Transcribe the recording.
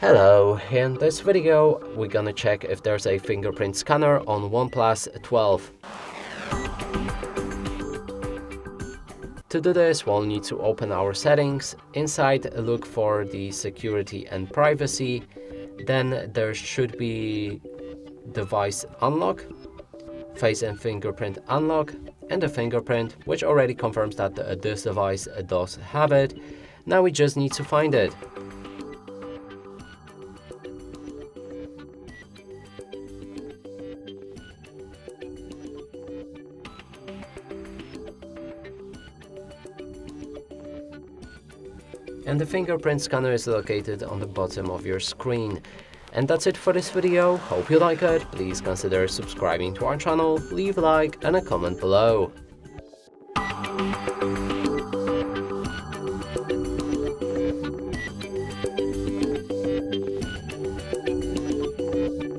Hello, in this video we're gonna check if there's a fingerprint scanner on OnePlus 12. To do this, we'll need to open our settings. Inside, look for the security and privacy. Then there should be device unlock, face and fingerprint unlock, and the fingerprint, which already confirms that this device does have it. Now we just need to find it. And the fingerprint scanner is located on the bottom of your screen. And that's it for this video. Hope you like it. Please consider subscribing to our channel, leave a like and a comment below.